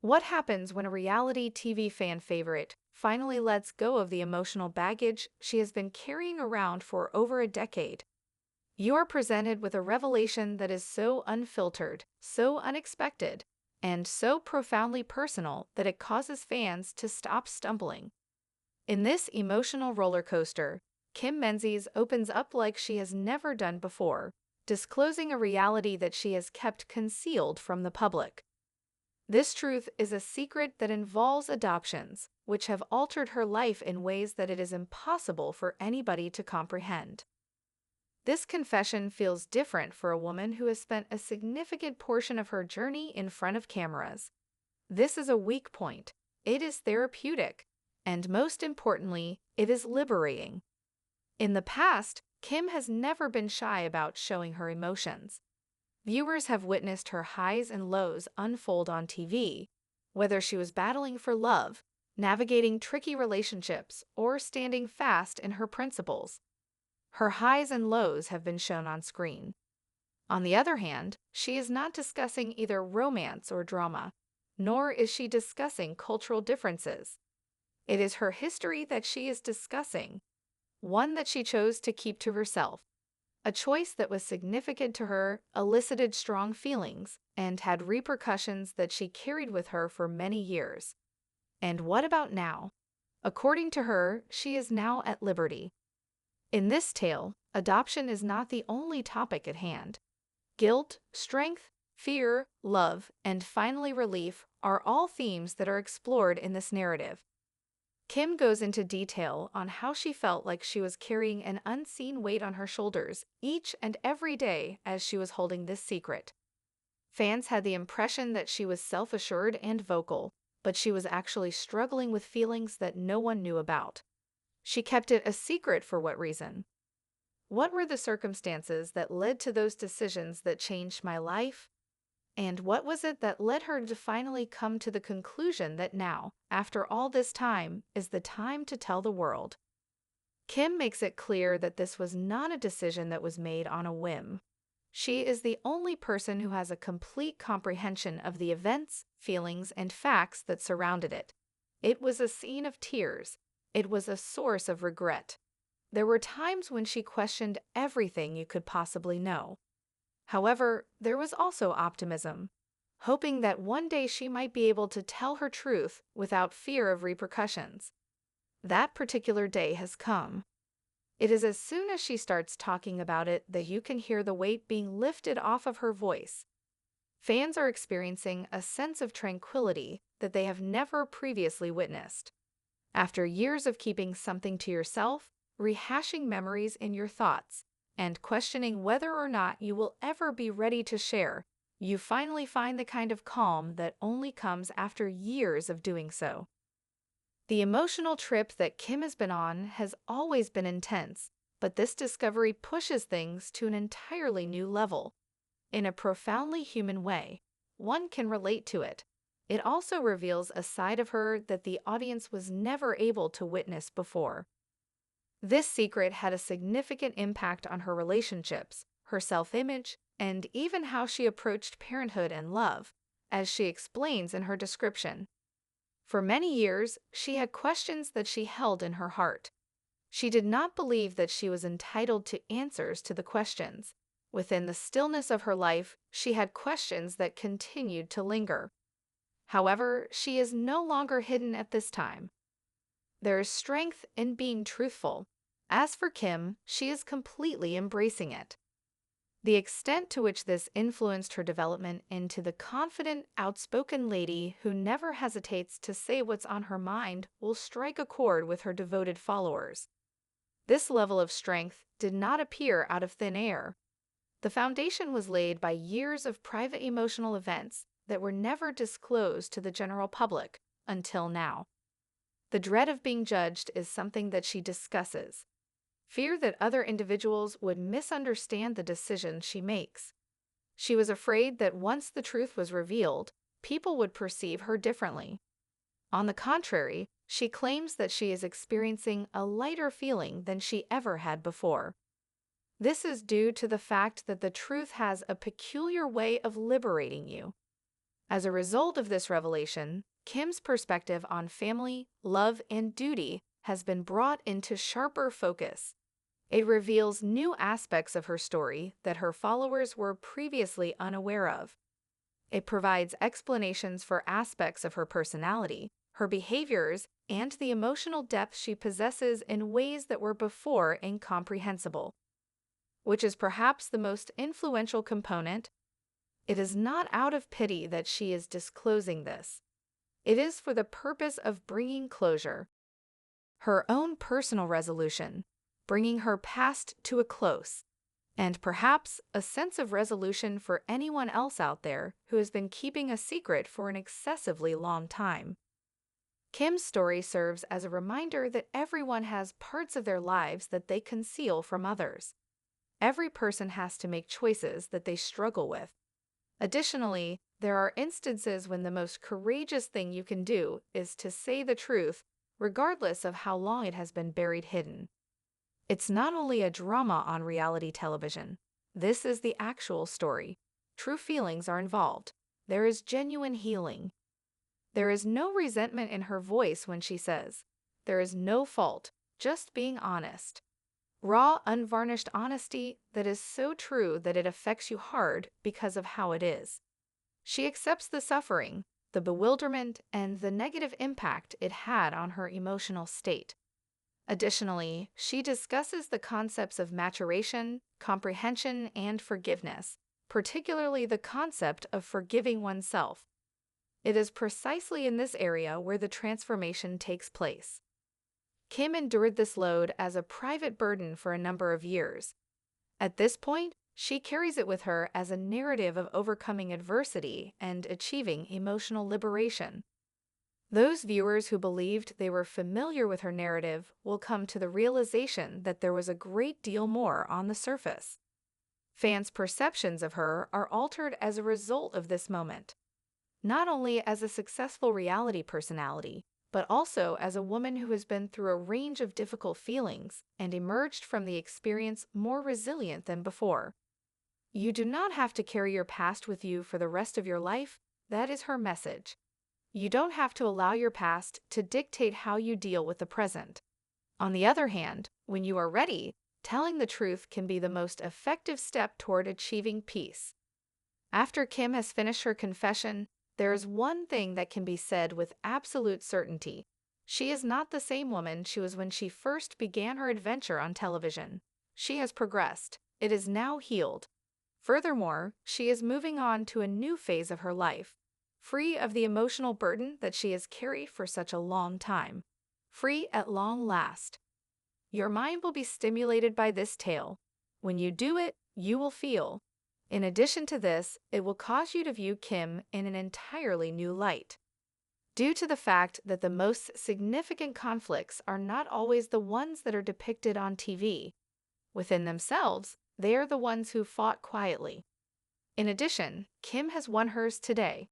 What happens when a reality TV fan favorite finally lets go of the emotional baggage she has been carrying around for over a decade? You are presented with a revelation that is so unfiltered, so unexpected, and so profoundly personal that it causes fans to stop stumbling. In this emotional roller coaster, Kim Menzies opens up like she has never done before, disclosing a reality that she has kept concealed from the public. This truth is a secret that involves adoptions, which have altered her life in ways that it is impossible for anybody to comprehend. This confession feels different for a woman who has spent a significant portion of her journey in front of cameras. This is a weak point. It is therapeutic. And most importantly, it is liberating. In the past, Kim has never been shy about showing her emotions. Viewers have witnessed her highs and lows unfold on TV, whether she was battling for love, navigating tricky relationships, or standing fast in her principles. Her highs and lows have been shown on screen. On the other hand, she is not discussing either romance or drama, nor is she discussing cultural differences. It is her history that she is discussing, one that she chose to keep to herself. A choice that was significant to her, elicited strong feelings, and had repercussions that she carried with her for many years. And what about now? According to her, she is now at liberty. In this tale, adoption is not the only topic at hand. Guilt, strength, fear, love, and finally relief are all themes that are explored in this narrative. Kim goes into detail on how she felt like she was carrying an unseen weight on her shoulders each and every day as she was holding this secret. Fans had the impression that she was self-assured and vocal, but she was actually struggling with feelings that no one knew about. She kept it a secret for what reason? What were the circumstances that led to those decisions that changed my life? And what was it that led her to finally come to the conclusion that now, after all this time, is the time to tell the world? Kim makes it clear that this was not a decision that was made on a whim. She is the only person who has a complete comprehension of the events, feelings, and facts that surrounded it. It was a scene of tears. It was a source of regret. There were times when she questioned everything you could possibly know. However, there was also optimism, hoping that one day she might be able to tell her truth without fear of repercussions. That particular day has come. It is as soon as she starts talking about it that you can hear the weight being lifted off of her voice. Fans are experiencing a sense of tranquility that they have never previously witnessed. After years of keeping something to yourself, rehashing memories in your thoughts, and questioning whether or not you will ever be ready to share, you finally find the kind of calm that only comes after years of doing so. The emotional trip that Kim has been on has always been intense, but this discovery pushes things to an entirely new level. In a profoundly human way, one can relate to it. It also reveals a side of her that the audience was never able to witness before. This secret had a significant impact on her relationships, her self-image, and even how she approached parenthood and love, as she explains in her description. For many years, she had questions that she held in her heart. She did not believe that she was entitled to answers to the questions. Within the stillness of her life, she had questions that continued to linger. However, she is no longer hidden at this time. There is strength in being truthful. As for Kim, she is completely embracing it. The extent to which this influenced her development into the confident, outspoken lady who never hesitates to say what's on her mind will strike a chord with her devoted followers. This level of strength did not appear out of thin air. The foundation was laid by years of private emotional events that were never disclosed to the general public until now. The dread of being judged is something that she discusses. Fear that other individuals would misunderstand the decisions she makes. She was afraid that once the truth was revealed, people would perceive her differently. On the contrary, she claims that she is experiencing a lighter feeling than she ever had before. This is due to the fact that the truth has a peculiar way of liberating you. As a result of this revelation, Kim's perspective on family, love, and duty has been brought into sharper focus. It reveals new aspects of her story that her followers were previously unaware of. It provides explanations for aspects of her personality, her behaviors, and the emotional depth she possesses in ways that were before incomprehensible. Which is perhaps the most influential component. It is not out of pity that she is disclosing this. It is for the purpose of bringing closure. Her own personal resolution, bringing her past to a close, and perhaps a sense of resolution for anyone else out there who has been keeping a secret for an excessively long time. Kim's story serves as a reminder that everyone has parts of their lives that they conceal from others. Every person has to make choices that they struggle with. Additionally, there are instances when the most courageous thing you can do is to say the truth, regardless of how long it has been buried hidden. It's not only a drama on reality television. This is the actual story. True feelings are involved. There is genuine healing. There is no resentment in her voice when she says, "There is no fault, just being honest." Raw, unvarnished honesty that is so true that it affects you hard because of how it is. She accepts the suffering, the bewilderment, and the negative impact it had on her emotional state. Additionally, she discusses the concepts of maturation, comprehension, and forgiveness, particularly the concept of forgiving oneself. It is precisely in this area where the transformation takes place. Kim endured this load as a private burden for a number of years. At this point, she carries it with her as a narrative of overcoming adversity and achieving emotional liberation. Those viewers who believed they were familiar with her narrative will come to the realization that there was a great deal more on the surface. Fans' perceptions of her are altered as a result of this moment, not only as a successful reality personality, but also as a woman who has been through a range of difficult feelings and emerged from the experience more resilient than before. You do not have to carry your past with you for the rest of your life. That is her message. You don't have to allow your past to dictate how you deal with the present. On the other hand, when you are ready, telling the truth can be the most effective step toward achieving peace. After Kim has finished her confession, there is one thing that can be said with absolute certainty. She is not the same woman she was when she first began her adventure on television. She has progressed. It is now healed. Furthermore, she is moving on to a new phase of her life, free of the emotional burden that she has carried for such a long time. Free at long last. Your mind will be stimulated by this tale. When you do it, you will feel. In addition to this, it will cause you to view Kim in an entirely new light. Due to the fact that the most significant conflicts are not always the ones that are depicted on TV. Within themselves, they are the ones who fought quietly. In addition, Kim has won hers today.